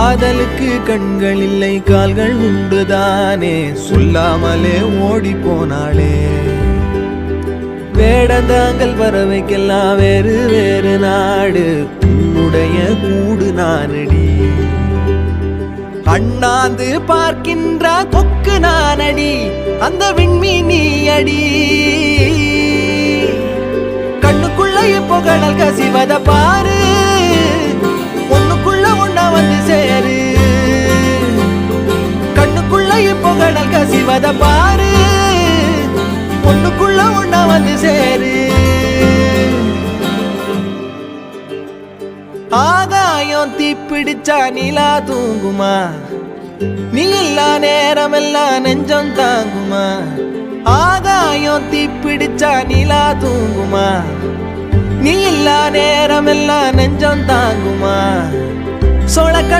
காதலுக்கு கண்கள் இல்லை கால்கள் உண்டுதானே சொல்லாமலே ஓடி போனாளே வேடந்தாங்கள் பறவைக்கெல்லாம் வேறு வேறு நாடு உன்னுடைய கூடு நானடி அண்ணாந்து பார்க்கின்ற கொக்கு நானடி அந்த விண்மீனி அடி கண்ணுக்குள்ள இப்போ கடல் கசிவத பாரு ஒண்ணுக்குள்ள ஒண்ணா வந்து சேரு கண்ணுக்குள்ள இப்போ கடல் கசிவத பாரு ஒண்ணுக்குள்ள ஒண்ணா வந்து சேரு ஆகாயம் தீப்பிடிச்சா நிலா தூங்குமா நீ இல்லா நேரமெல்லாம் நெஞ்சம் தாங்குமா ஆகாயம் தீப்பிடிச்சா நிலா தூங்குமா நீ இல்லா நேரமெல்லாம் நெஞ்சம் தாங்குமா சோழ கண்டு